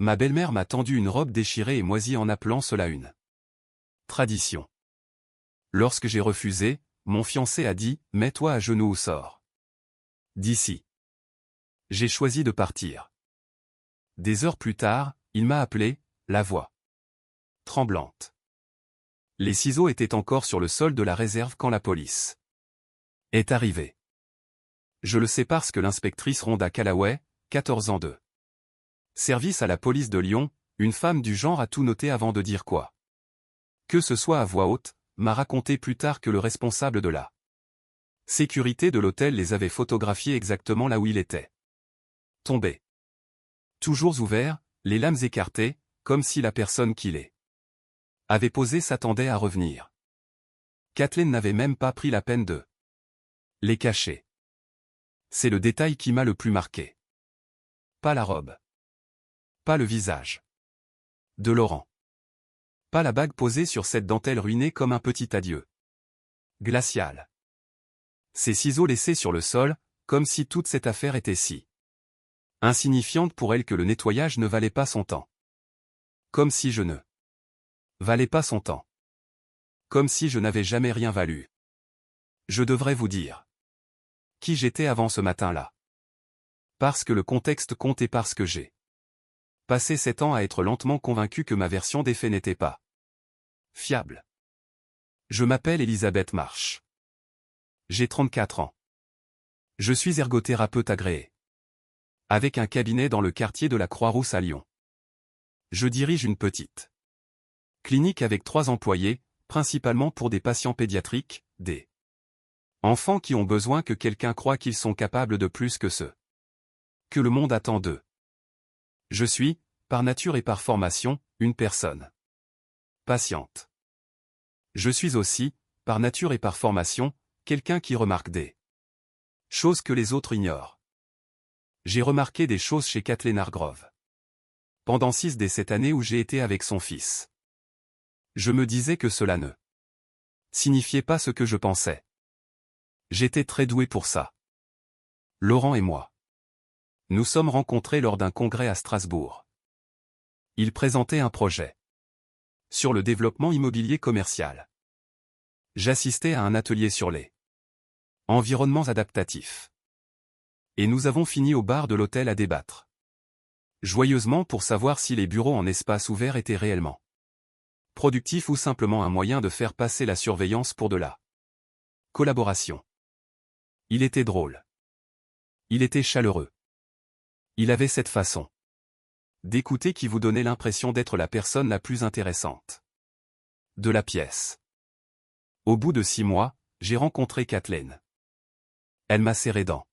Ma belle-mère m'a tendu une robe déchirée et moisie en appelant cela une tradition. Lorsque j'ai refusé, mon fiancé a dit « Mets-toi à genoux ou sors d'ici ». J'ai choisi de partir. Des heures plus tard, il m'a appelé, la voix tremblante. Les ciseaux étaient encore sur le sol de la réserve quand la police est arrivée. Je le sais parce que l'inspectrice Rhonda Callaway, 14 ans de service à la police de Lyon, une femme du genre a tout noté avant de dire quoi que ce soit à voix haute, m'a raconté plus tard que le responsable de la sécurité de l'hôtel les avait photographiés exactement là où il était tombé. Toujours ouvert, les lames écartées, comme si la personne qui les avait posées s'attendait à revenir. Kathleen n'avait même pas pris la peine de les cacher. C'est le détail qui m'a le plus marqué. Pas la robe. Pas le visage de Laurent. Pas la bague posée sur cette dentelle ruinée comme un petit adieu glacial. Ces ciseaux laissés sur le sol, comme si toute cette affaire était si insignifiante pour elle que le nettoyage ne valait pas son temps. Comme si je ne valais pas son temps. Comme si je n'avais jamais rien valu. Je devrais vous dire qui j'étais avant ce matin-là. Parce que le contexte compte et parce que j'ai passé 7 ans à être lentement convaincu que ma version des faits n'était pas fiable. Je m'appelle Elisabeth Marsh. J'ai 34 ans. Je suis ergothérapeute agréé. Avec un cabinet dans le quartier de la Croix-Rousse à Lyon. Je dirige une petite clinique avec 3 employés, principalement pour des patients pédiatriques, des enfants qui ont besoin que quelqu'un croie qu'ils sont capables de plus que ce que le monde attend d'eux. Je suis, par nature et par formation, une personne patiente. Je suis aussi, par nature et par formation, quelqu'un qui remarque des choses que les autres ignorent. J'ai remarqué des choses chez Kathleen Hargrove. Pendant 6 des 7 années où j'ai été avec son fils. Je me disais que cela ne signifiait pas ce que je pensais. J'étais très doué pour ça. Laurent et moi. Nous sommes rencontrés lors d'un congrès à Strasbourg. Il présentait un projet sur le développement immobilier commercial. J'assistais à un atelier sur les environnements adaptatifs. Et nous avons fini au bar de l'hôtel à débattre joyeusement pour savoir si les bureaux en espace ouvert étaient réellement productifs ou simplement un moyen de faire passer la surveillance pour de la collaboration. Il était drôle. Il était chaleureux. Il avait cette façon d'écouter qui vous donnait l'impression d'être la personne la plus intéressante de la pièce. Au bout de 6 mois, j'ai rencontré Kathleen. Elle m'a serré dans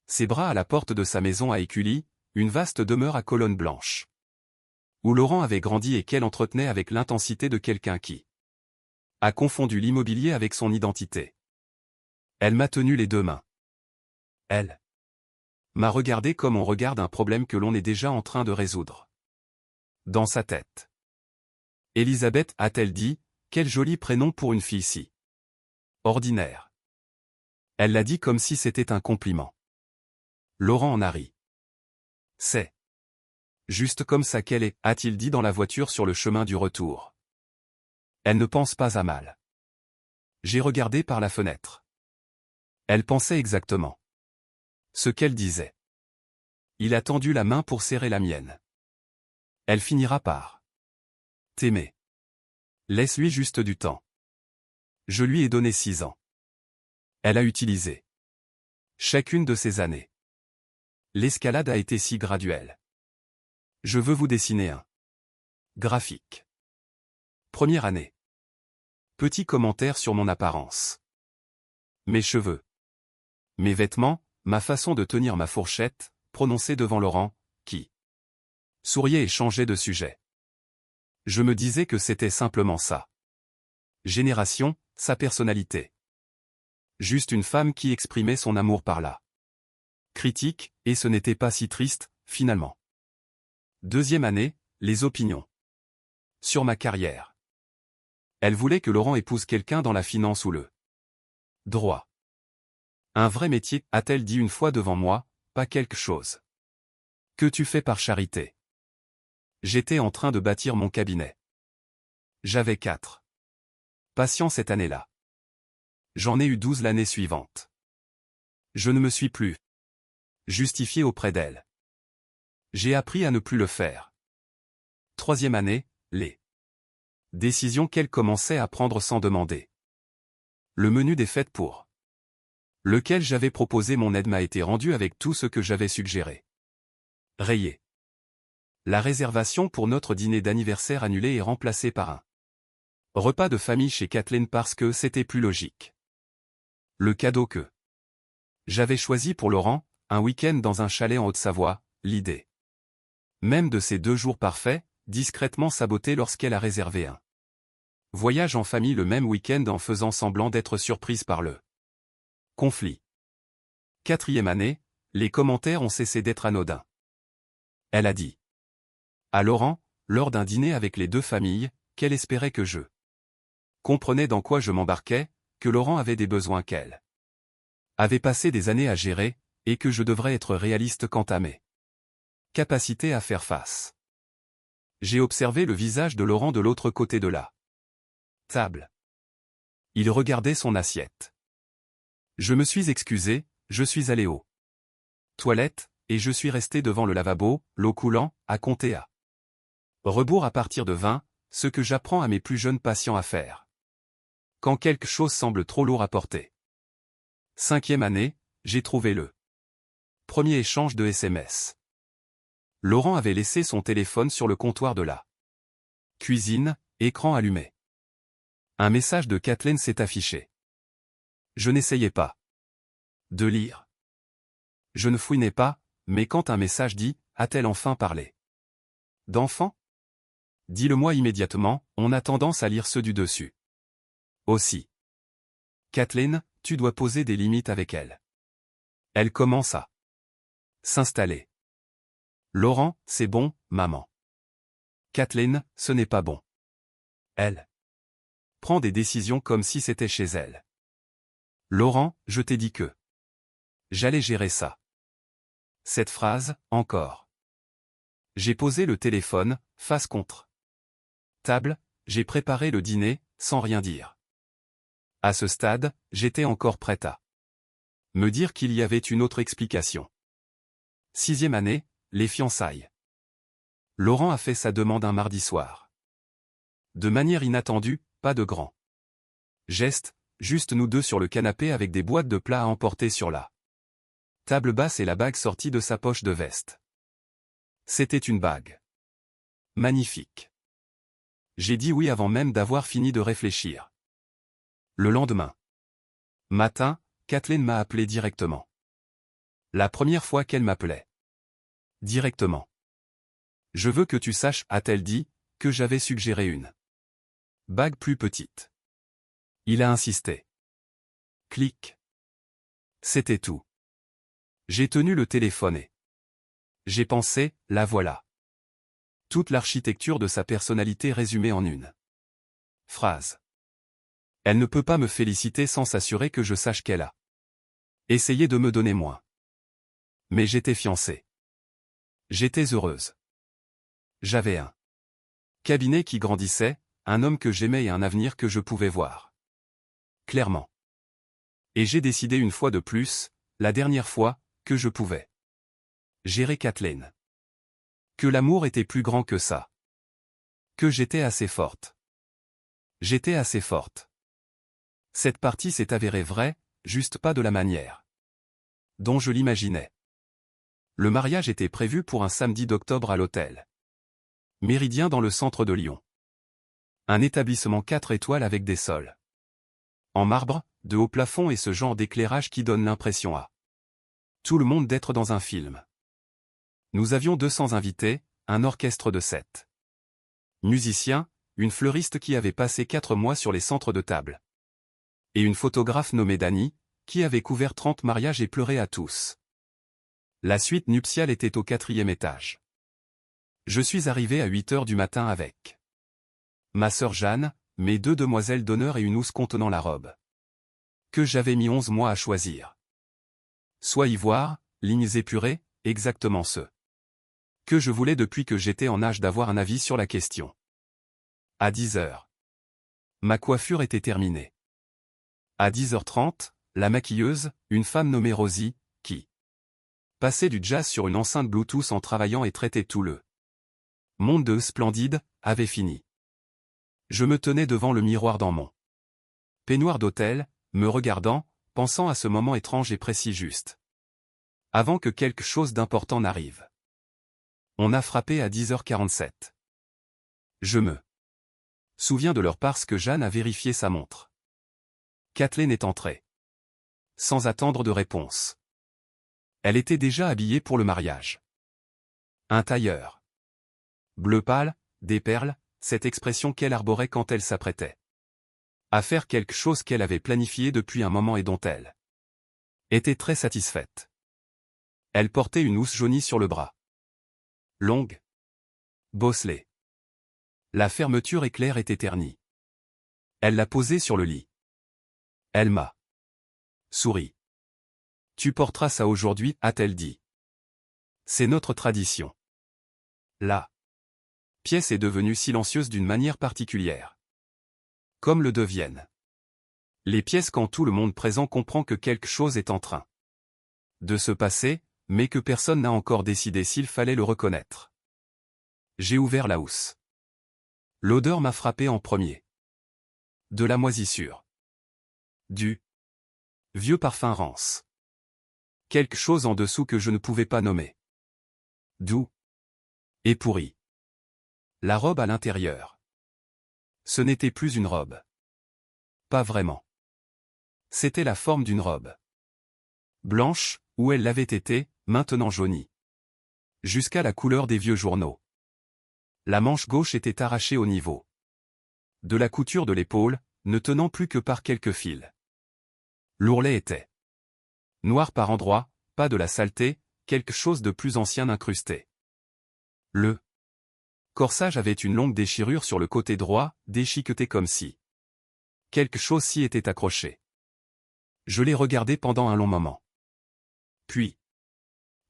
ses bras à la porte de sa maison à Écully, une vaste demeure à colonnes blanches, où Laurent avait grandi et qu'elle entretenait avec l'intensité de quelqu'un qui a confondu l'immobilier avec son identité. Elle m'a tenu les 2 mains. Elle m'a regardé comme on regarde un problème que l'on est déjà en train de résoudre. Dans sa tête. Elisabeth, a-t-elle dit, quel joli prénom pour une fille si ordinaire. Elle l'a dit comme si c'était un compliment. Laurent en a ri. C'est juste comme ça qu'elle est, a-t-il dit dans la voiture sur le chemin du retour. Elle ne pense pas à mal. J'ai regardé par la fenêtre. Elle pensait exactement ce qu'elle disait. Il a tendu la main pour serrer la mienne. Elle finira par t'aimer. Laisse-lui juste du temps. Je lui ai donné 6 ans. Elle a utilisé chacune de ces années. L'escalade a été si graduelle. Je veux vous dessiner un graphique. Première année. Petit commentaire sur mon apparence. Mes cheveux. Mes vêtements, ma façon de tenir ma fourchette, prononcée devant Laurent, qui souriait et changeait de sujet. Je me disais que c'était simplement ça. Génération, sa personnalité. Juste une femme qui exprimait son amour par là. Critique, et ce n'était pas si triste, finalement. Deuxième année, les opinions. Sur ma carrière. Elle voulait que Laurent épouse quelqu'un dans la finance ou le droit. Un vrai métier, a-t-elle dit une fois devant moi, pas quelque chose que tu fais par charité. J'étais en train de bâtir mon cabinet. J'avais 4 patients cette année-là. J'en ai eu 12 l'année suivante. Je ne me suis plus justifié auprès d'elle. J'ai appris à ne plus le faire. 3e année, les décisions qu'elle commençait à prendre sans demander. Le menu des fêtes pour lequel j'avais proposé mon aide m'a été rendu avec tout ce que j'avais suggéré. Rayé. La réservation pour notre dîner d'anniversaire annulé et remplacée par un repas de famille chez Kathleen parce que c'était plus logique. Le cadeau que j'avais choisi pour Laurent, un week-end dans un chalet en Haute-Savoie, l'idée même de ces 2 jours parfaits, discrètement sabotée lorsqu'elle a réservé un voyage en famille le même week-end en faisant semblant d'être surprise par le conflit. 4e année, les commentaires ont cessé d'être anodins. Elle a dit à Laurent, lors d'un dîner avec les 2 familles, qu'elle espérait que je comprenais dans quoi je m'embarquais, que Laurent avait des besoins qu'elle avait passé des années à gérer, et que je devrais être réaliste quant à mes capacités à faire face. J'ai observé le visage de Laurent de l'autre côté de la table. Il regardait son assiette. Je me suis excusé, je suis allé aux toilettes, et je suis resté devant le lavabo, l'eau coulant, à compter à rebours à partir de 20, ce que j'apprends à mes plus jeunes patients à faire quand quelque chose semble trop lourd à porter. 5e année, j'ai trouvé le premier échange de SMS. Laurent avait laissé son téléphone sur le comptoir de la cuisine, écran allumé. Un message de Kathleen s'est affiché. Je n'essayais pas de lire. Je ne fouinais pas, mais quand un message dit « A-t-elle enfin parlé d'enfant ?» Dis-le-moi immédiatement, on a tendance à lire ceux du dessus. Aussi. Kathleen, tu dois poser des limites avec elle. Elle commence à s'installer. Laurent, c'est bon, maman. Kathleen, ce n'est pas bon. Elle prend des décisions comme si c'était chez elle. Laurent, je t'ai dit que j'allais gérer ça. Cette phrase, encore. J'ai posé le téléphone, face contre table, j'ai préparé le dîner, sans rien dire. À ce stade, j'étais encore prête à me dire qu'il y avait une autre explication. 6e année, les fiançailles. Laurent a fait sa demande un mardi soir. De manière inattendue, pas de grand geste, juste nous 2 sur le canapé avec des boîtes de plats à emporter sur la table basse et la bague sortie de sa poche de veste. C'était une bague magnifique. J'ai dit oui avant même d'avoir fini de réfléchir. Le lendemain matin, Kathleen m'a appelé directement. La première fois qu'elle m'appelait. Directement. Je veux que tu saches, a-t-elle dit, que j'avais suggéré une bague plus petite. Il a insisté. Clic. C'était tout. J'ai tenu le téléphone et j'ai pensé, la voilà. Toute l'architecture de sa personnalité résumée en une phrase. Elle ne peut pas me féliciter sans s'assurer que je sache qu'elle a essayé de me donner moins. Mais j'étais fiancé. J'étais heureuse. J'avais un cabinet qui grandissait, un homme que j'aimais et un avenir que je pouvais voir clairement. Et j'ai décidé une fois de plus, la dernière fois, que je pouvais gérer Kathleen. Que l'amour était plus grand que ça. Que j'étais assez forte. J'étais assez forte. Cette partie s'est avérée vraie, juste pas de la manière dont je l'imaginais. Le mariage était prévu pour un samedi d'octobre à l'hôtel Méridien dans le centre de Lyon. Un établissement 4 étoiles avec des sols en marbre, de hauts plafonds et ce genre d'éclairage qui donne l'impression à tout le monde d'être dans un film. Nous avions 200 invités, un orchestre de 7 musiciens, une fleuriste qui avait passé 4 mois sur les centres de table. Et une photographe nommée Dani, qui avait couvert 30 mariages et pleuré à tous. La suite nuptiale était au 4e étage. Je suis arrivé à 8 heures du matin avec ma sœur Jeanne, mes 2 demoiselles d'honneur et une housse contenant la robe que j'avais mis 11 mois à choisir. Soie ivoire, lignes épurées, exactement ce Que je voulais depuis que j'étais en âge d'avoir un avis sur la question. À 10 heures. Ma coiffure était terminée. À 10h30, la maquilleuse, une femme nommée Rosie, qui passait du jazz sur une enceinte Bluetooth en travaillant et traitait tout le monde de splendide, avait fini. Je me tenais devant le miroir dans mon peignoir d'hôtel, me regardant, pensant à ce moment étrange et précis juste avant que quelque chose d'important n'arrive. On a frappé à 10h47. Je me souviens de l'heure parce que Jeanne a vérifié sa montre. Kathleen est entrée. Sans attendre de réponse. Elle était déjà habillée pour le mariage. Un tailleur bleu pâle, des perles, cette expression qu'elle arborait quand elle s'apprêtait à faire quelque chose qu'elle avait planifié depuis un moment et dont elle était très satisfaite. Elle portait une housse jaunie sur le bras. Longue. Bosselée. La fermeture éclair était ternie. Elle l'a posée sur le lit. Elle m'a souri. Tu porteras ça aujourd'hui, a-t-elle dit. C'est notre tradition. La pièce est devenue silencieuse d'une manière particulière. Comme le deviennent les pièces quand tout le monde présent comprend que quelque chose est en train de se passer, mais que personne n'a encore décidé s'il fallait le reconnaître. J'ai ouvert la housse. L'odeur m'a frappé en premier. De la moisissure. Du vieux parfum rance. Quelque chose en dessous que je ne pouvais pas nommer. Doux. Et pourri. La robe à l'intérieur. Ce n'était plus une robe. Pas vraiment. C'était la forme d'une robe. Blanche, où elle l'avait été, maintenant jaunie. Jusqu'à la couleur des vieux journaux. La manche gauche était arrachée au niveau de la couture de l'épaule, ne tenant plus que par quelques fils. L'ourlet était noir par endroits, pas de la saleté, quelque chose de plus ancien incrusté. Le corsage avait une longue déchirure sur le côté droit, déchiquetée comme si quelque chose s'y était accroché. Je l'ai regardé pendant un long moment. Puis,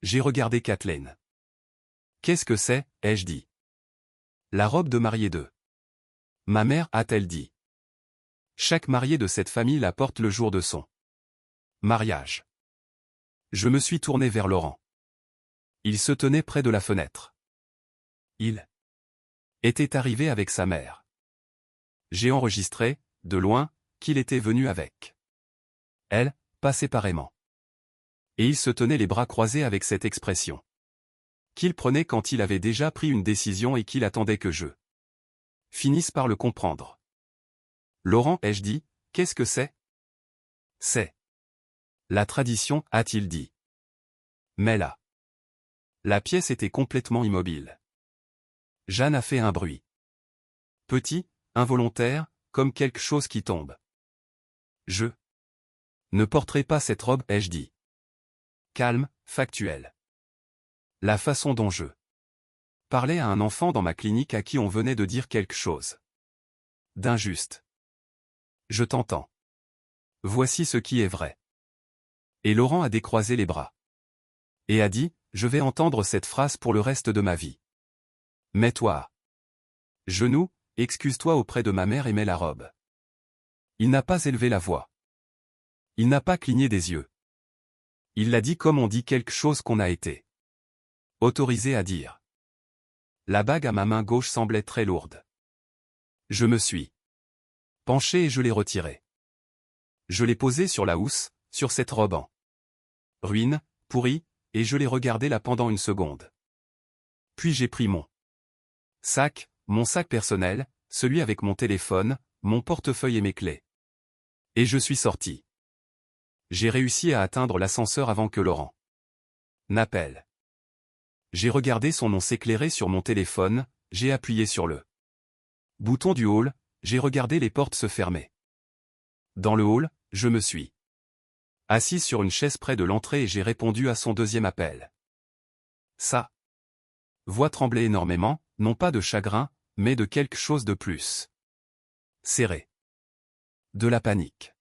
j'ai regardé Kathleen. Qu'est-ce que c'est, ai-je dit. La robe de mariée de ma mère, a-t-elle dit. Chaque marié de cette famille la porte le jour de son mariage. Je me suis tourné vers Laurent. Il se tenait près de la fenêtre. Il était arrivé avec sa mère. J'ai enregistré, de loin, qu'il était venu avec elle, pas séparément. Et il se tenait les bras croisés avec cette expression qu'il prenait quand il avait déjà pris une décision et qu'il attendait que je finisse par le comprendre. Laurent, ai-je dit, qu'est-ce que c'est? C'est la tradition, a-t-il dit. Mais là, la pièce était complètement immobile. Jeanne a fait un bruit. Petit, involontaire, comme quelque chose qui tombe. Je ne porterai pas cette robe, ai-je dit. Calme, factuel. La façon dont je parlais à un enfant dans ma clinique à qui on venait de dire quelque chose d'injuste. Je t'entends. Voici ce qui est vrai. Et Laurent a décroisé les bras. Et a dit, je vais entendre cette phrase pour le reste de ma vie. Mets-toi à genoux, excuse-toi auprès de ma mère et mets la robe. Il n'a pas élevé la voix. Il n'a pas cligné des yeux. Il l'a dit comme on dit quelque chose qu'on a été autorisé à dire. La bague à ma main gauche semblait très lourde. Je me suis penché et je l'ai retirée. Je l'ai posée sur la housse, sur cette robe en ruine, pourrie, et je l'ai regardée là pendant une seconde. Puis j'ai pris mon sac personnel, celui avec mon téléphone, mon portefeuille et mes clés. Et je suis sorti. J'ai réussi à atteindre l'ascenseur avant que Laurent n'appelle. J'ai regardé son nom s'éclairer sur mon téléphone, j'ai appuyé sur le bouton du hall, j'ai regardé les portes se fermer. Dans le hall, je me suis assis sur une chaise près de l'entrée et j'ai répondu à son deuxième appel. Sa voix tremblait énormément, non pas de chagrin, mais de quelque chose de plus serré. De la panique.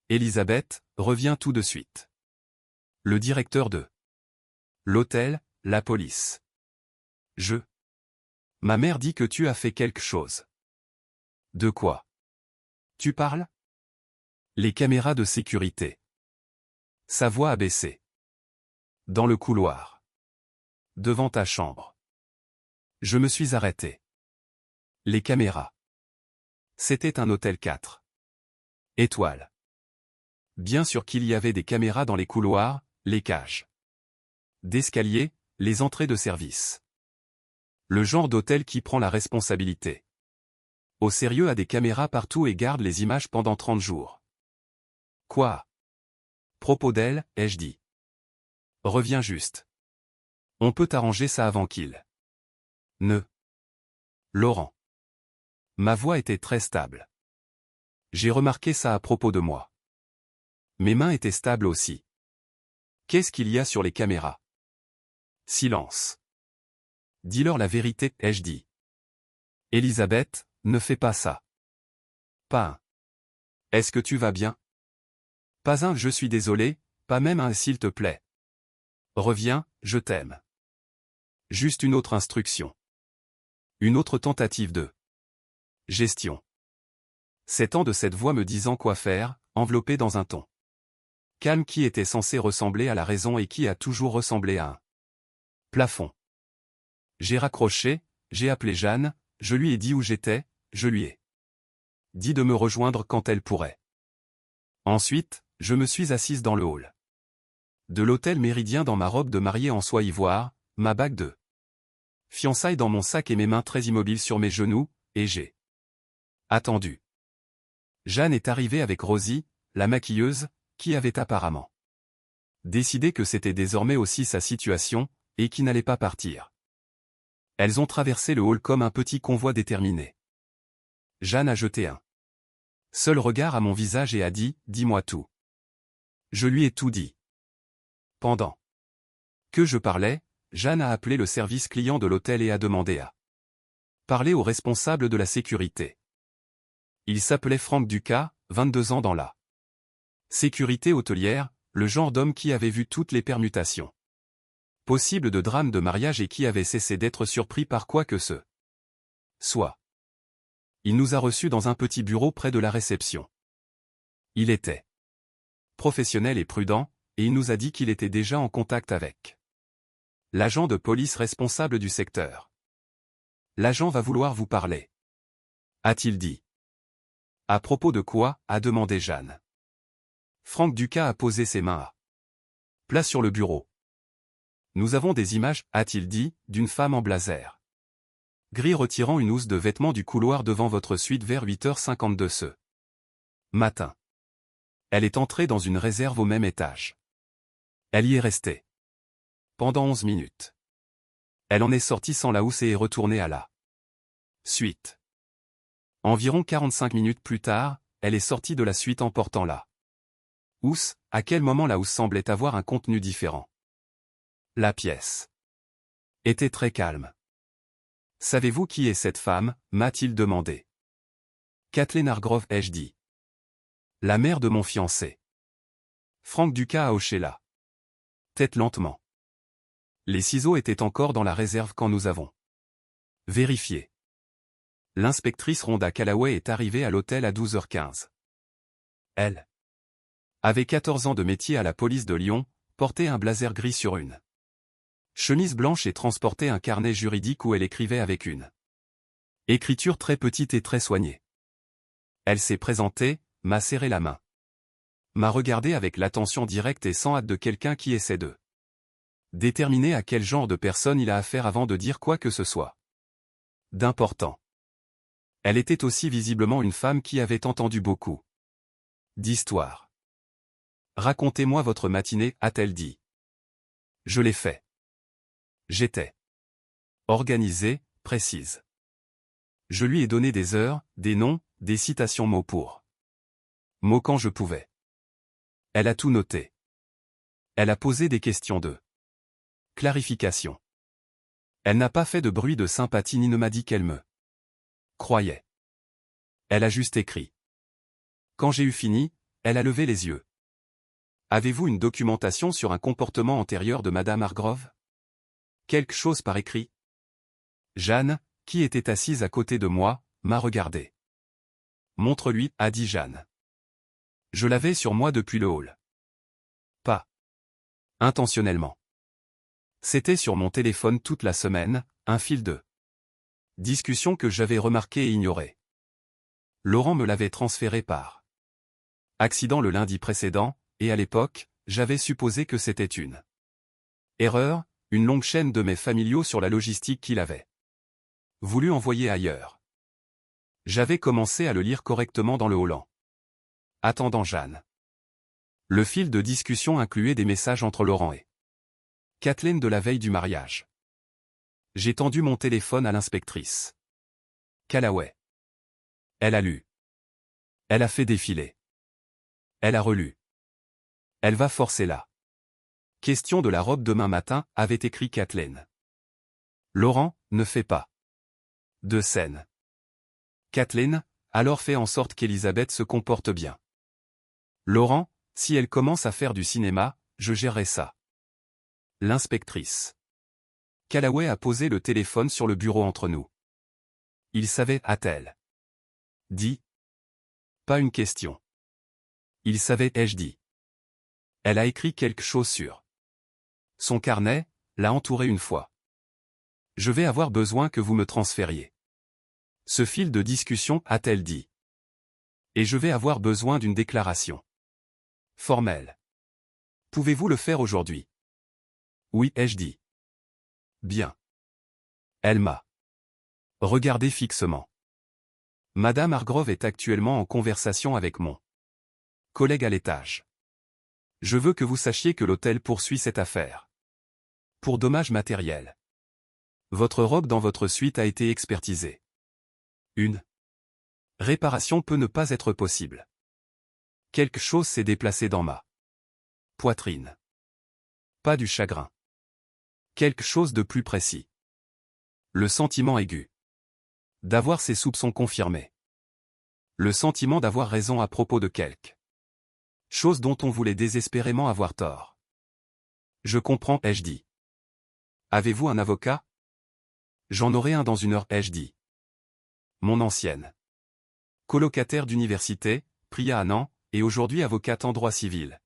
Elisabeth, reviens tout de suite. Le directeur de l'hôtel, la police. Ma mère dit que tu as fait quelque chose. De quoi? Tu parles? Les caméras de sécurité. Sa voix a baissé. Dans le couloir. Devant ta chambre. Je me suis arrêté. Les caméras. C'était un hôtel 4 étoiles. Bien sûr qu'il y avait des caméras dans les couloirs, les cages d'escalier, les entrées de service. Le genre d'hôtel qui prend la responsabilité. Au sérieux a des caméras partout et garde les images pendant 30 jours. Quoi? Propos d'elle, ai-je dit. Reviens juste. On peut arranger ça avant qu'il ne. Laurent. Ma voix était très stable. J'ai remarqué ça à propos de moi. Mes mains étaient stables aussi. Qu'est-ce qu'il y a sur les caméras? Silence. Dis-leur la vérité, ai-je dit. Elisabeth, ne fais pas ça. Pas un. Est-ce que tu vas bien? Pas un je suis désolé, pas même un s'il te plaît. Reviens, je t'aime. Juste une autre instruction. Une autre tentative de gestion. 7 ans de cette voix me disant quoi faire, enveloppée dans un ton calme qui était censé ressembler à la raison et qui a toujours ressemblé à un plafond. J'ai raccroché, j'ai appelé Jeanne, je lui ai dit où j'étais, je lui ai dit de me rejoindre quand elle pourrait. Ensuite, je me suis assise dans le hall de l'hôtel Méridien dans ma robe de mariée en soie ivoire, ma bague de fiançailles dans mon sac et mes mains très immobiles sur mes genoux, et j'ai attendu. Jeanne est arrivée avec Rosie, la maquilleuse, qui avait apparemment décidé que c'était désormais aussi sa situation, et qui n'allait pas partir. Elles ont traversé le hall comme un petit convoi déterminé. Jeanne a jeté un seul regard à mon visage et a dit « Dis-moi tout ». Je lui ai tout dit. Pendant que je parlais, Jeanne a appelé le service client de l'hôtel et a demandé à parler au responsable de la sécurité. Il s'appelait Franck Ducas, 22 ans dans la sécurité hôtelière, le genre d'homme qui avait vu toutes les permutations possibles de drames de mariage et qui avait cessé d'être surpris par quoi que ce soit. Il nous a reçus dans un petit bureau près de la réception. Il était professionnel et prudent, et il nous a dit qu'il était déjà en contact avec l'agent de police responsable du secteur. L'agent va vouloir vous parler. A-t-il dit. À propos de quoi, a demandé Jeanne. Franck Ducas a posé ses mains à plat sur le bureau. Nous avons des images, a-t-il dit, d'une femme en blazer gris retirant une housse de vêtements du couloir devant votre suite vers 8h52 ce matin. Elle est entrée dans une réserve au même étage. Elle y est restée pendant 11 minutes. Elle en est sortie sans la housse et est retournée à la suite. Environ 45 minutes plus tard, elle est sortie de la suite en portant la housse. À quel moment la housse semblait avoir un contenu différent. La pièce était très calme. Savez-vous qui est cette femme, m'a-t-il demandé. Kathleen Hargrove, ai-je dit. La mère de mon fiancé. Franck Ducas a hoché la tête lentement. Les ciseaux étaient encore dans la réserve quand nous avons vérifié. L'inspectrice Rhonda Callaway est arrivée à l'hôtel à 12h15. Elle avait 14 ans de métier à la police de Lyon, portait un blazer gris sur une chemise blanche et transportait un carnet juridique où elle écrivait avec une écriture très petite et très soignée. Elle s'est présentée, m'a serré la main. M'a regardé avec l'attention directe et sans hâte de quelqu'un qui essaie de déterminer à quel genre de personne il a affaire avant de dire quoi que ce soit d'important. Elle était aussi visiblement une femme qui avait entendu beaucoup d'histoires. Racontez-moi votre matinée, a-t-elle dit. Je l'ai fait. J'étais organisée, précise. Je lui ai donné des heures, des noms, des citations mot pour mot quand je pouvais. Elle a tout noté. Elle a posé des questions de clarification. Elle n'a pas fait de bruit de sympathie ni ne m'a dit qu'elle me croyait. Elle a juste écrit. Quand j'ai eu fini, elle a levé les yeux. Avez-vous une documentation sur un comportement antérieur de Madame Hargrove? Quelque chose par écrit? Jeanne, qui était assise à côté de moi, m'a regardé. Montre-lui, a dit Jeanne. Je l'avais sur moi depuis le hall. Pas intentionnellement. C'était sur mon téléphone toute la semaine, un fil de discussion que j'avais remarqué et ignoré. Laurent me l'avait transféré par accident le lundi précédent, et à l'époque, j'avais supposé que c'était une erreur, une longue chaîne de mes familiaux sur la logistique qu'il avait voulu envoyer ailleurs. J'avais commencé à le lire correctement dans le Holland. Attendant Jeanne. Le fil de discussion incluait des messages entre Laurent et Kathleen de la veille du mariage. J'ai tendu mon téléphone à l'inspectrice Callaway. Elle a lu. Elle a fait défiler. Elle a relu. Elle va forcer là. Question de la robe demain matin, avait écrit Kathleen. Laurent, ne fait pas de scène. Kathleen, alors fait en sorte qu'Elisabeth se comporte bien. Laurent, si elle commence à faire du cinéma, je gérerai ça. L'inspectrice Callaway a posé le téléphone sur le bureau entre nous. Il savait, a-t-elle dit. Pas une question. Il savait, ai-je dit. Elle a écrit quelque chose sur son carnet, l'a entouré une fois. Je vais avoir besoin que vous me transfériez ce fil de discussion, a-t-elle dit. Et je vais avoir besoin d'une déclaration formelle. Pouvez-vous le faire aujourd'hui? Oui, ai-je dit. Bien. Elle m'a regardé fixement. Madame Hargrove est actuellement en conversation avec mon collègue à l'étage. Je veux que vous sachiez que l'hôtel poursuit cette affaire. Pour dommages matériels. Votre robe dans votre suite a été expertisée. Une réparation peut ne pas être possible. Quelque chose s'est déplacé dans ma poitrine. Pas du chagrin. Quelque chose de plus précis. Le sentiment aigu d'avoir ses soupçons confirmés. Le sentiment d'avoir raison à propos de quelque chose dont on voulait désespérément avoir tort. Je comprends, ai-je dit. Avez-vous un avocat? J'en aurai un dans une heure, ai-je dit. Mon ancienne colocataire d'université, Priya Anand, est aujourd'hui avocate en droit civil.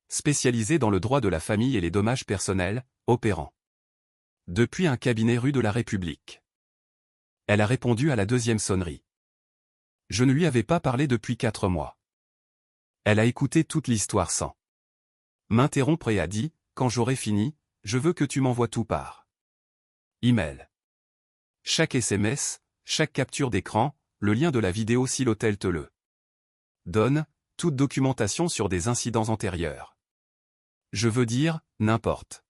Spécialisée dans le droit de la famille et les dommages personnels, opérant depuis un cabinet rue de la République. Elle a répondu à la deuxième sonnerie. Je ne lui avais pas parlé depuis 4 mois. Elle a écouté toute l'histoire sans m'interrompre et a dit, quand j'aurai fini, je veux que tu m'envoies tout par email. Chaque SMS, chaque capture d'écran, le lien de la vidéo si l'hôtel te le donne, toute documentation sur des incidents antérieurs. Je veux dire, n'importe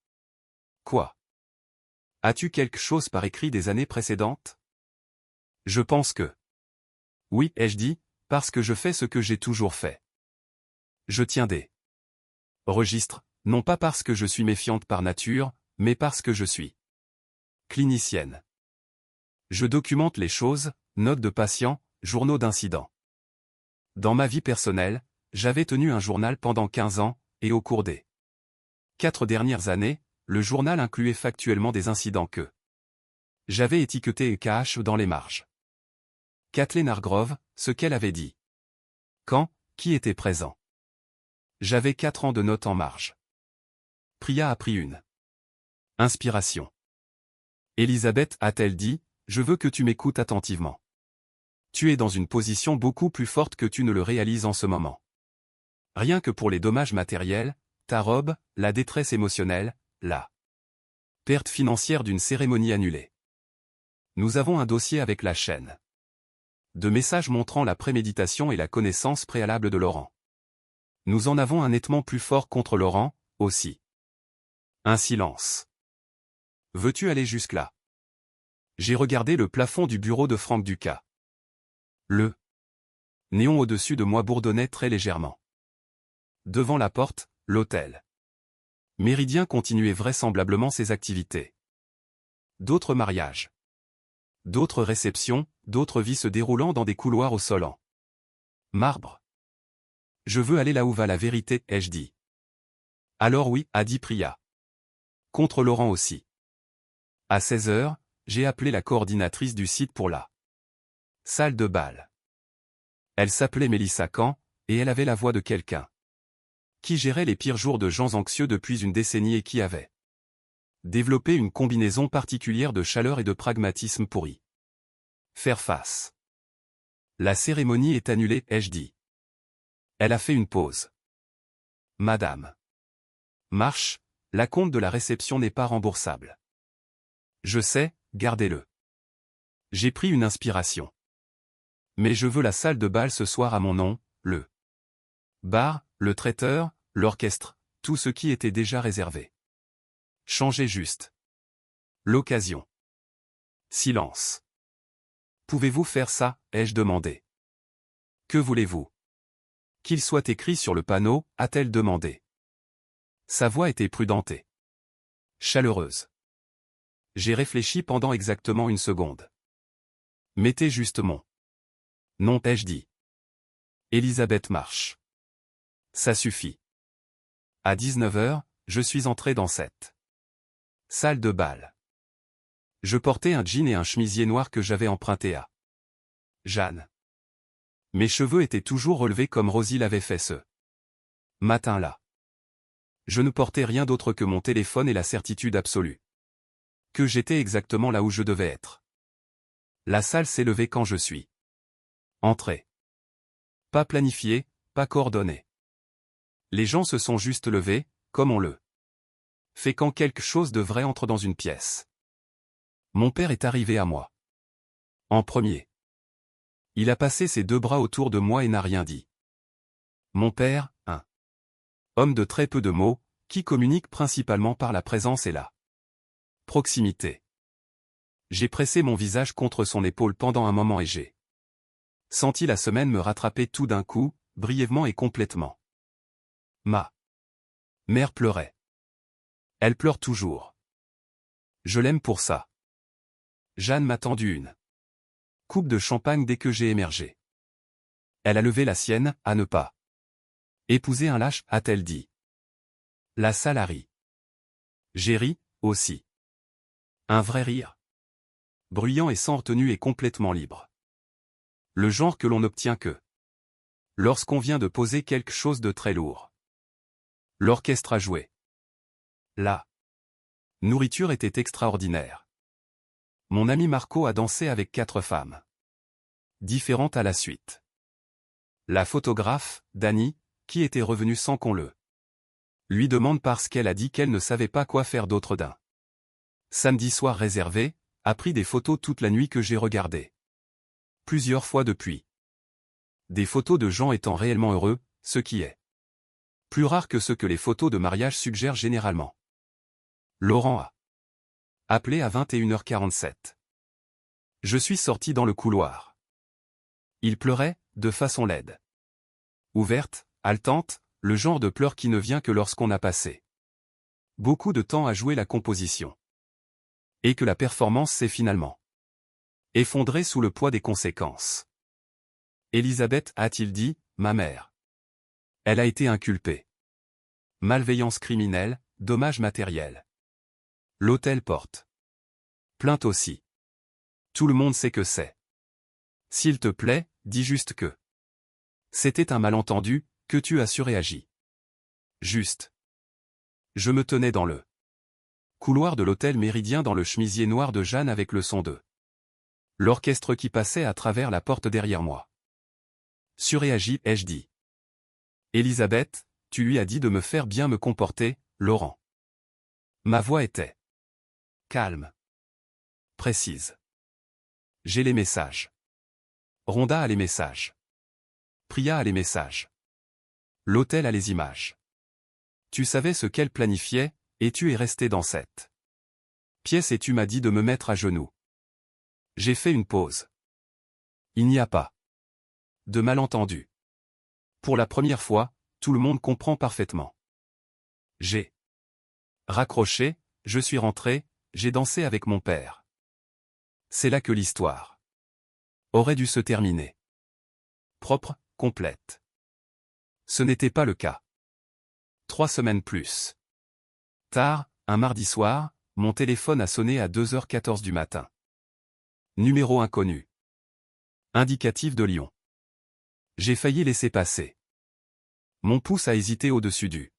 quoi. As-tu quelque chose par écrit des années précédentes? Je pense que oui, ai-je dit, parce que je fais ce que j'ai toujours fait. Je tiens des registres, non pas parce que je suis méfiante par nature, mais parce que je suis clinicienne. Je documente les choses, notes de patients, journaux d'incidents. Dans ma vie personnelle, j'avais tenu un journal pendant 15 ans, et au cours des 4 dernières années, le journal incluait factuellement des incidents que j'avais étiquetés et KH dans les marges. Kathleen Hargrove, ce qu'elle avait dit. Quand, qui était présent? J'avais 4 ans de notes en marge. Priya a pris une inspiration. Elisabeth, a-t-elle dit, je veux que tu m'écoutes attentivement. Tu es dans une position beaucoup plus forte que tu ne le réalises en ce moment. Rien que pour les dommages matériels, ta robe, la détresse émotionnelle, la perte financière d'une cérémonie annulée. Nous avons un dossier avec la chaîne de messages montrant la préméditation et la connaissance préalable de Laurent. Nous en avons un nettement plus fort contre Laurent, aussi. Un silence. Veux-tu aller jusque-là? J'ai regardé le plafond du bureau de Franck Ducas. Le néon au-dessus de moi bourdonnait très légèrement. Devant la porte, l'hôtel Méridien continuait vraisemblablement ses activités. D'autres mariages. D'autres réceptions, d'autres vies se déroulant dans des couloirs au sol en marbre. Je veux aller là où va la vérité, ai-je dit. Alors oui, a dit Priya. Contre Laurent aussi. À 16 heures, j'ai appelé la coordinatrice du site pour la salle de bal. Elle s'appelait Mélissa Camp, et elle avait la voix de quelqu'un qui gérait les pires jours de gens anxieux depuis une décennie et qui avait développé une combinaison particulière de chaleur et de pragmatisme pour y faire face. La cérémonie est annulée, ai-je dit. Elle a fait une pause. Madame Marsh, l'acompte de la réception n'est pas remboursable. Je sais, gardez-le. J'ai pris une inspiration. Mais je veux la salle de bal ce soir à mon nom, le bar, le traiteur, l'orchestre, tout ce qui était déjà réservé. Changez juste l'occasion. Silence. Pouvez-vous faire ça, ai-je demandé. Que voulez-vous? Qu'il soit écrit sur le panneau, a-t-elle demandé. Sa voix était prudente et chaleureuse. J'ai réfléchi pendant exactement une seconde. Mettez juste mon nom, ai-je dit. Elisabeth Marsh. Ça suffit. À 19h, je suis entré dans cette salle de bal. Je portais un jean et un chemisier noir que j'avais emprunté à Jeanne. Mes cheveux étaient toujours relevés comme Rosie l'avait fait ce matin-là. Je ne portais rien d'autre que mon téléphone et la certitude absolue que j'étais exactement là où je devais être. La salle s'est levée quand je suis entré. Pas planifié, pas coordonné. Les gens se sont juste levés, comme on le fait quand quelque chose de vrai entre dans une pièce. Mon père est arrivé à moi. En premier. Il a passé ses deux bras autour de moi et n'a rien dit. Mon père, un homme de très peu de mots, qui communique principalement par la présence et la proximité. J'ai pressé mon visage contre son épaule pendant un moment et j'ai senti la semaine me rattraper tout d'un coup, brièvement et complètement. Ma mère pleurait. Elle pleure toujours. Je l'aime pour ça. Jeanne m'a tendu une coupe de champagne dès que j'ai émergé. Elle a levé la sienne, à ne pas épouser un lâche, a-t-elle dit. La salle a ri. J'ai ri, aussi. Un vrai rire. Bruyant et sans retenue et complètement libre. Le genre que l'on n'obtient que lorsqu'on vient de poser quelque chose de très lourd. L'orchestre a joué. La nourriture était extraordinaire. Mon ami Marco a dansé avec 4 femmes différentes à la suite. La photographe, Dani, qui était revenue sans qu'on le lui demande parce qu'elle a dit qu'elle ne savait pas quoi faire d'autre d'un samedi soir réservé, a pris des photos toute la nuit que j'ai regardées plusieurs fois depuis. Des photos de gens étant réellement heureux, ce qui est plus rare que ce que les photos de mariage suggèrent généralement. Laurent a appelé à 21h47. Je suis sorti dans le couloir. Il pleurait, de façon laide. Ouverte, haletante, le genre de pleurs qui ne vient que lorsqu'on a passé beaucoup de temps à jouer la composition. Et que la performance s'est finalement effondrée sous le poids des conséquences. Elisabeth, a-t-il dit, ma mère. Elle a été inculpée. Malveillance criminelle, dommages matériels. L'hôtel porte plainte aussi. Tout le monde sait que c'est. S'il te plaît, dis juste que c'était un malentendu, que tu as surréagi. Juste. Je me tenais dans le couloir de l'hôtel Méridien dans le chemisier noir de Jeanne avec le son de l'orchestre qui passait à travers la porte derrière moi. Surréagi, ai-je dit. Elisabeth, tu lui as dit de me faire bien me comporter, Laurent. Ma voix était calme. Précise. J'ai les messages. Rhonda a les messages. Priya a les messages. L'hôtel a les images. Tu savais ce qu'elle planifiait, et tu es resté dans cette pièce et tu m'as dit de me mettre à genoux. J'ai fait une pause. Il n'y a pas de malentendu. Pour la première fois, tout le monde comprend parfaitement. J'ai raccroché, je suis rentré, j'ai dansé avec mon père. C'est là que l'histoire aurait dû se terminer. Propre, complète. Ce n'était pas le cas. 3 semaines plus tard, un mardi soir, mon téléphone a sonné à 2h14 du matin. Numéro inconnu. Indicatif de Lyon. J'ai failli laisser passer. Mon pouce a hésité au-dessus du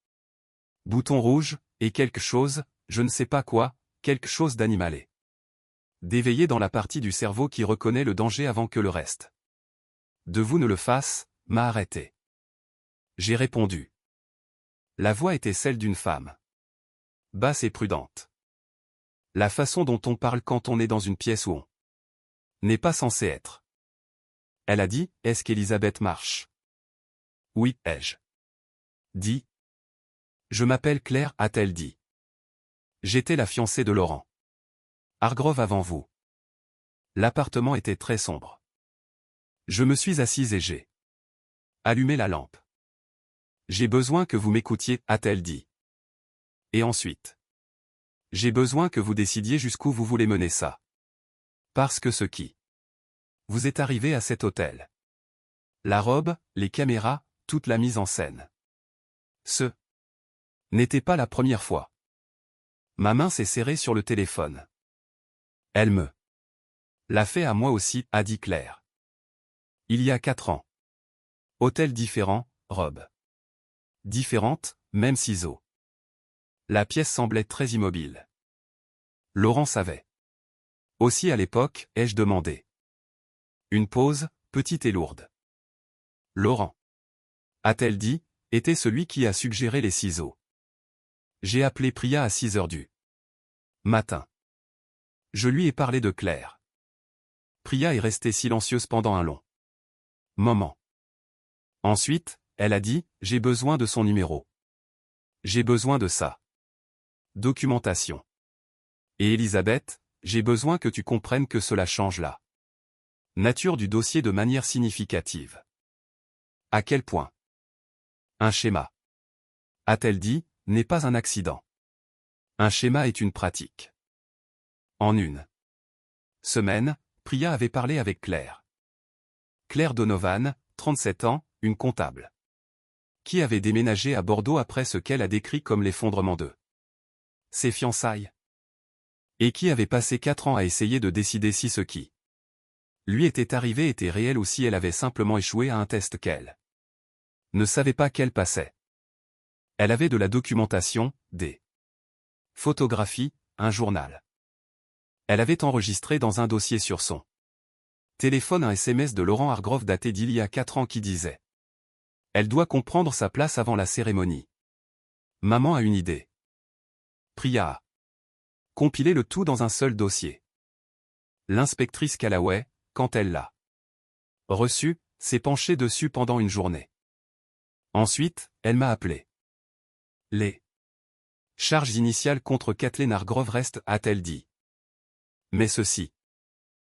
bouton rouge, et quelque chose, je ne sais pas quoi, quelque chose d'animalé. D'éveiller dans la partie du cerveau qui reconnaît le danger avant que le reste de vous ne le fasse, m'a arrêté. J'ai répondu. La voix était celle d'une femme. Basse et prudente. La façon dont on parle quand on est dans une pièce où on n'est pas censé être. Elle a dit, est-ce qu'Elisabeth marche? Oui, ai-je dit. Je m'appelle Claire, a-t-elle dit. J'étais la fiancée de Laurent Hargrove avant vous. L'appartement était très sombre. Je me suis assise et j'ai allumé la lampe. J'ai besoin que vous m'écoutiez, a-t-elle dit. Et ensuite. J'ai besoin que vous décidiez jusqu'où vous voulez mener ça. Parce que ce qui vous est arrivé à cet hôtel. La robe, les caméras, toute la mise en scène. Ce n'était pas la première fois. Ma main s'est serrée sur le téléphone. Elle me l'a fait à moi aussi, a dit Claire. Il y a 4 ans. Hôtel différent, robe différente, même ciseaux. La pièce semblait très immobile. Laurent savait. Aussi à l'époque, ai-je demandé. Une pause, petite et lourde. Laurent, a-t-elle dit, était celui qui a suggéré les ciseaux. J'ai appelé Priya à 6h du matin. Je lui ai parlé de Claire. Priya est restée silencieuse pendant un long moment. Ensuite, elle a dit, j'ai besoin de son numéro. J'ai besoin de ça. Documentation. Et Elisabeth, j'ai besoin que tu comprennes que cela change la nature du dossier de manière significative. À quel point? Un schéma, a-t-elle dit, n'est pas un accident. Un schéma est une pratique. En une semaine, Priya avait parlé avec Claire. Claire Donovan, 37 ans, une comptable. Qui avait déménagé à Bordeaux après ce qu'elle a décrit comme l'effondrement de ses fiançailles. Et qui avait passé 4 ans à essayer de décider si ce qui lui était arrivé était réel ou si elle avait simplement échoué à un test qu'elle ne savait pas qu'elle passait. Elle avait de la documentation, des photographies, un journal. Elle avait enregistré dans un dossier sur son téléphone un SMS de Laurent Hargrove daté d'il y a 4 ans qui disait: elle doit comprendre sa place avant la cérémonie. Maman a une idée. Priya a compilé le tout dans un seul dossier. L'inspectrice Callaway, quand elle l'a reçu, s'est penchée dessus pendant une journée. Ensuite, elle m'a appelé. Les charges initiales contre Kathleen Hargrove restent, a-t-elle dit. Mais ceci.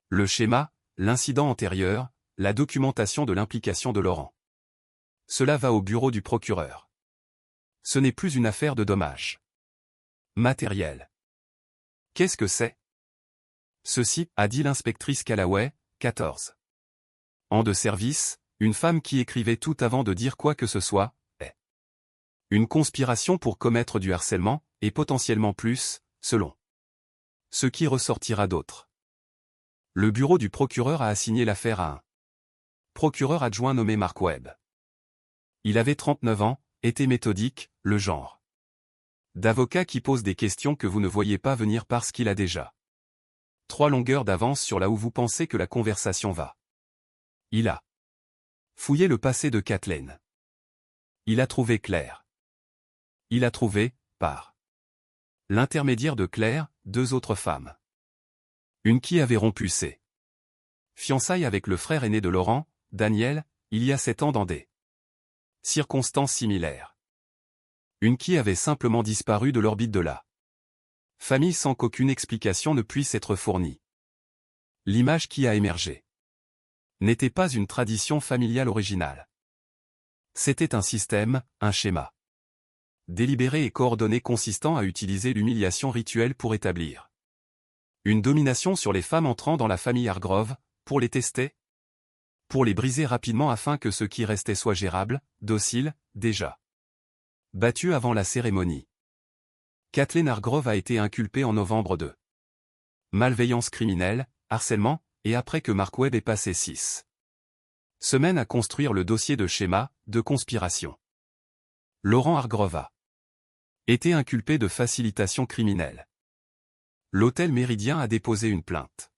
Le schéma, l'incident antérieur, la documentation de l'implication de Laurent. Cela va au bureau du procureur. Ce n'est plus une affaire de dommages matériels. Qu'est-ce que c'est? Ceci, a dit l'inspectrice Callaway, 14 ans de service, une femme qui écrivait tout avant de dire quoi que ce soit, est une conspiration pour commettre du harcèlement, et potentiellement plus, selon ce qui ressortira d'autres. Le bureau du procureur a assigné l'affaire à un procureur adjoint nommé Mark Webb. Il avait 39 ans, était méthodique, le genre d'avocat qui pose des questions que vous ne voyez pas venir parce qu'il a déjà 3 longueurs d'avance sur là où vous pensez que la conversation va. Il a fouillé le passé de Kathleen. Il a trouvé Claire. Il a trouvé, par l'intermédiaire de Claire, 2 autres femmes. Une qui avait rompu ses fiançailles avec le frère aîné de Laurent, Daniel, il y a 7 ans dans des circonstances similaires. Une qui avait simplement disparu de l'orbite de la famille sans qu'aucune explication ne puisse être fournie. L'image qui a émergé n'était pas une tradition familiale originale. C'était un système, un schéma délibéré et coordonné consistant à utiliser l'humiliation rituelle pour établir une domination sur les femmes entrant dans la famille Hargrove, pour les tester, pour les briser rapidement afin que ce qui restait soit gérable, docile, déjà battu avant la cérémonie. Kathleen Hargrove a été inculpée en novembre de malveillance criminelle, harcèlement, et après que Mark Webb ait passé 6 semaines à construire le dossier de schéma de conspiration. Laurent Hargrove a été inculpé de facilitation criminelle. L'hôtel Méridien a déposé une plainte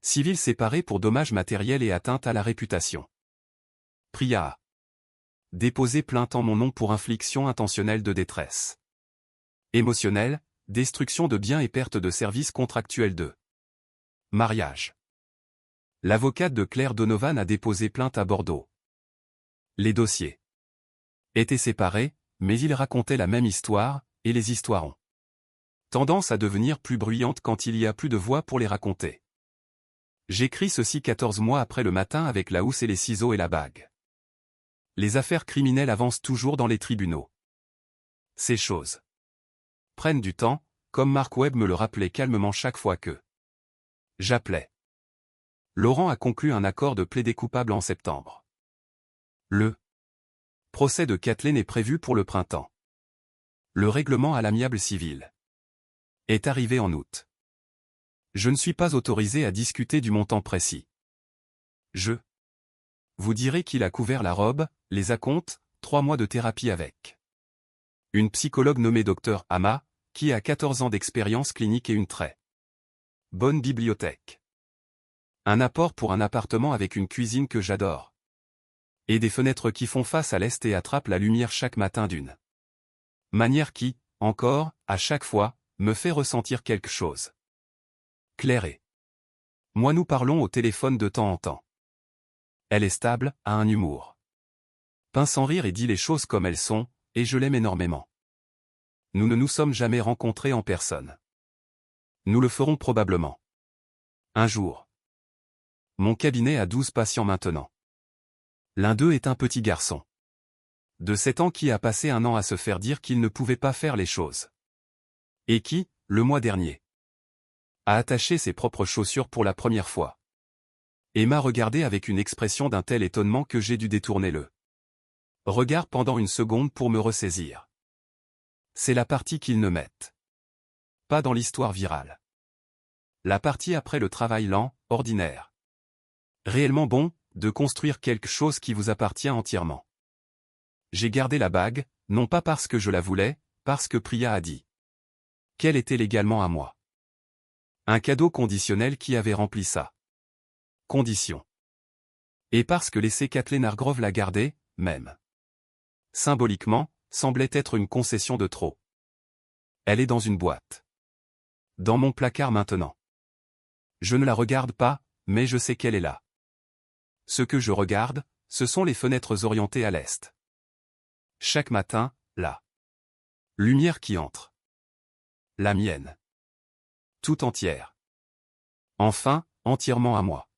civile séparée pour dommages matériels et atteinte à la réputation. Priya a déposé plainte en mon nom pour infliction intentionnelle de détresse émotionnelle, destruction de biens et perte de services contractuels de mariage. L'avocate de Claire Donovan a déposé plainte à Bordeaux. Les dossiers étaient séparés, mais ils racontaient la même histoire, et les histoires ont tendance à devenir plus bruyantes quand il y a plus de voix pour les raconter. J'écris ceci 14 mois après le matin avec la housse et les ciseaux et la bague. Les affaires criminelles avancent toujours dans les tribunaux. Ces choses prennent du temps, comme Mark Webb me le rappelait calmement chaque fois que j'appelais. Laurent a conclu un accord de plaidé coupable en septembre. Le procès de Kathleen est prévu pour le printemps. Le règlement à l'amiable civil est arrivé en août. Je ne suis pas autorisé à discuter du montant précis. Je vous dirai qu'il a couvert la robe, les acomptes, 3 mois de thérapie avec une psychologue nommée Dr Ama, qui a 14 ans d'expérience clinique et une très bonne bibliothèque. Un apport pour un appartement avec une cuisine que j'adore. Et des fenêtres qui font face à l'est et attrapent la lumière chaque matin d'une manière qui, encore, à chaque fois, me fait ressentir quelque chose. Claire et moi nous parlons au téléphone de temps en temps. Elle est stable, a un humour pince sans rire et dit les choses comme elles sont, et je l'aime énormément. Nous ne nous sommes jamais rencontrés en personne. Nous le ferons probablement un jour. Mon cabinet a 12 patients maintenant. L'un d'eux est un petit garçon de 7 ans qui a passé un an à se faire dire qu'il ne pouvait pas faire les choses. Et qui, le mois dernier, a attaché ses propres chaussures pour la première fois. Et m'a regardé avec une expression d'un tel étonnement que j'ai dû détourner le regard pendant une seconde pour me ressaisir. C'est la partie qu'ils ne mettent pas dans l'histoire virale. La partie après le travail lent, ordinaire. Réellement bon, de construire quelque chose qui vous appartient entièrement. J'ai gardé la bague, non pas parce que je la voulais, parce que Priya a dit qu'elle était légalement à moi. Un cadeau conditionnel qui avait rempli ça. Condition. Et parce que laisser Kathleen Hargrove la garder, même symboliquement, semblait être une concession de trop. Elle est dans une boîte. Dans mon placard maintenant. Je ne la regarde pas, mais je sais qu'elle est là. Ce que je regarde, ce sont les fenêtres orientées à l'est. Chaque matin, la lumière qui entre. La mienne. Tout entière. Enfin, entièrement à moi.